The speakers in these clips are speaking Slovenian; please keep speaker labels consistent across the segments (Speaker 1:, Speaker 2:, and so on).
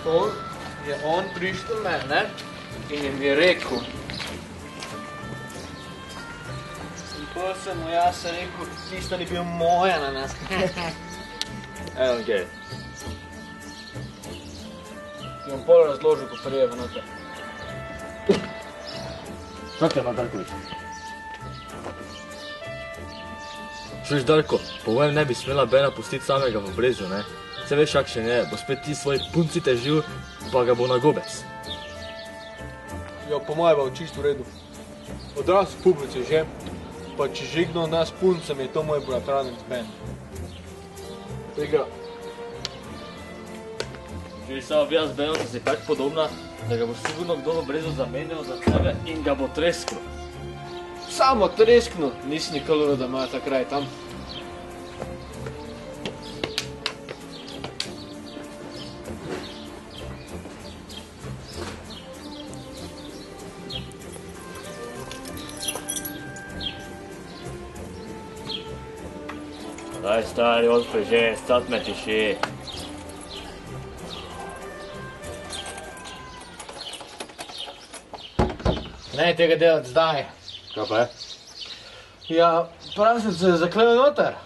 Speaker 1: pol je on prišel mene in je mi rekel. In pol sem mu jaz rekel, tisto ni bil moja na nas.
Speaker 2: Evo, gej.
Speaker 1: Ti bom pol razložil, ko prijeva noter.
Speaker 2: Čakaj, Darkovič. Čuješ, Darko, po mojem ne bi smela Bena pustiti samega v Brezju, ne? Se veš, kakšen je, bo spet ti svoji punci težil, pa ga bo na gobec.
Speaker 1: Jo, po moje bo čisto v redu. Odraz v publici že, pa če žigno nas puncem, je to moj bratranec Ben. Tega.
Speaker 2: Če samo jaz z Benom sem si tak podobna, da ga bo sigurno kdo v Brezu zamenjal za tebe in ga bo treskal.
Speaker 1: Samo treskno, nisi nikoli da ima ta kraj tam.
Speaker 2: Daj, stari, odpri že, stat me tiši.
Speaker 1: Ne, tega delati zdaj.
Speaker 2: Kaj pa je?
Speaker 1: Ja, prav sem se zaklel noter.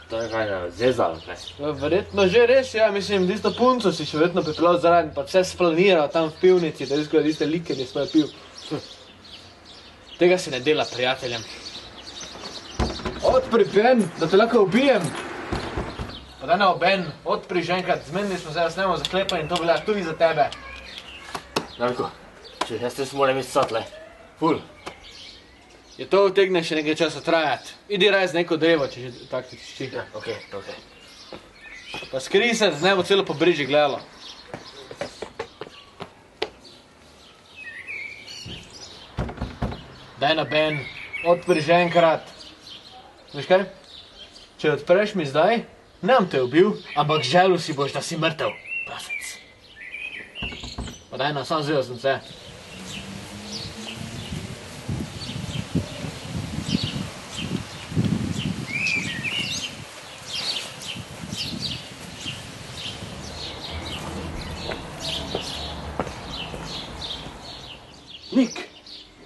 Speaker 2: To je kaj ne, zezalo, ne?
Speaker 1: Verjetno že res, ja, mislim, tisto punco si še verjetno pripeljal zraven, pa vse splaniral tam v pivnici, da izgleda tiste like nismo pil. Tega se ne dela prijateljem. Odpri, Ben, da te lahko ubijem. Pa da ne, Ben, odpri že enkrat, zmenili smo se, da snemo zaklepanje in to velja tudi za tebe.
Speaker 2: Darko, če jaz res moram iti sad, le. Ful.
Speaker 1: Je to utegne še nekaj časa trajati. Idi raj z neko drevo, če že tak ti tišči.
Speaker 2: Ja, okej.
Speaker 1: Pa skri se, da ne bo celo po briži gledalo. Daj na, Ben, odpri že enkrat. Veš kaj? Če odpreš mi zdaj, ne bom te ubil, ampak želel si boš, da si mrtev. Prasec. Pa daj na, sam zelo sem se.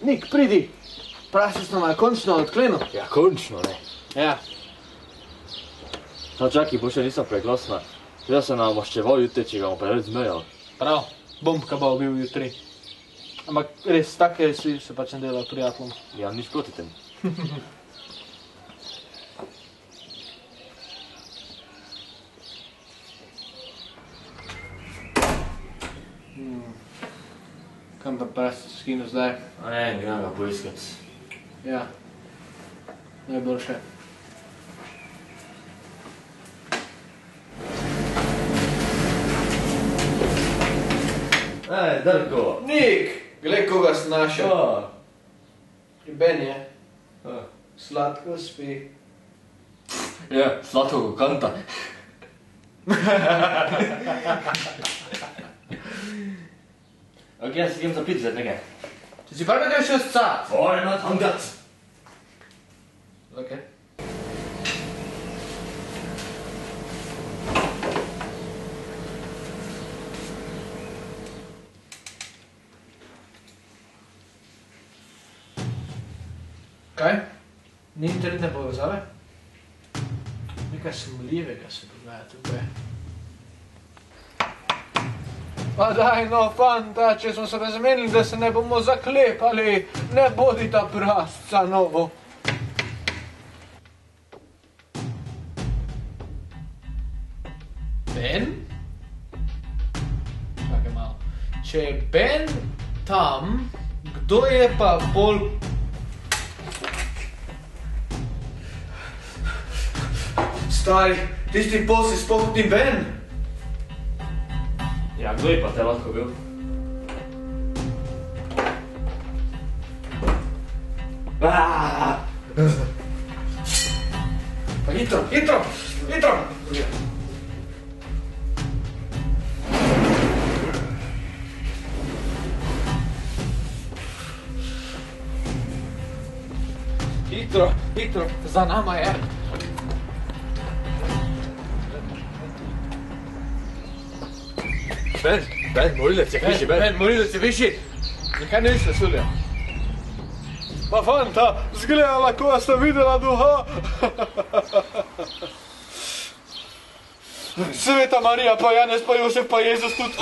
Speaker 1: Nik, pridi. Prasec nama je končno odklenil.
Speaker 2: Ja, končno, ne.
Speaker 1: Ja.
Speaker 2: No, čakaj, bo še nisem preglasna. Jaz sem nam maščeval jutri, če ga bom preveč zmejal.
Speaker 1: Prav, bom ga ubil jutri. Ampak res, take si se pač ne delal prijateljem.
Speaker 2: Ja, nič proti tem.
Speaker 1: Kam pa prasec skinu zdaj?
Speaker 2: Ne, grem ga poiskat.
Speaker 1: Ja, najboljše.
Speaker 2: Ej, Darko!
Speaker 1: Nik! Glej, koga sem našel. Ben je. Sladko spi.
Speaker 2: Ja, sladko kanta. Ok, jaz si grem za pizzo, nekaj.
Speaker 1: Če si prvi kaj še scat?
Speaker 2: Why not hungat?
Speaker 1: Ok. Kaj? Ni internetne povezave? Nekaj sumljivega se dogaja tukaj. Pa daj, no, fanta, če smo se razmenili, da se ne bomo zaklepali, ne bodita prasca novo. Ben? Čakaj malo. Če je Ben tam, kdo je pa pol... Stari, tisti pol si sploh ni Ben?
Speaker 2: Ja, kdo je pa te lahko bil?
Speaker 1: Pa hitro, hitro, hitro! Hitro, hitro, za nama je.
Speaker 2: Ben, morilec je višji, Ben.
Speaker 1: Ben, morilec je višji. Zakaj ne viš veselja? Pa fanta, zgledala, ko sta videla duha. Sveta Marija, pa Janez, pa Josef, pa Jezus tudi.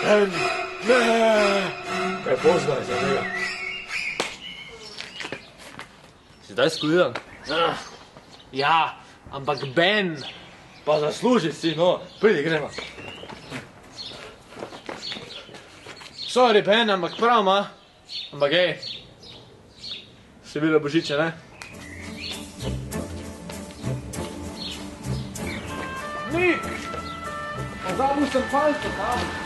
Speaker 1: Ben, ne.
Speaker 2: Prepozno je za njega. Si zdaj skuliran?
Speaker 1: Ja, ampak Ben.
Speaker 2: Pa zasluži si, no. Pridi, gremo.
Speaker 1: Sorry, Ben, ampak prav, ma. Ampak ej, si videla Božiče, ne? Nik! Pozabil sem palce, tam.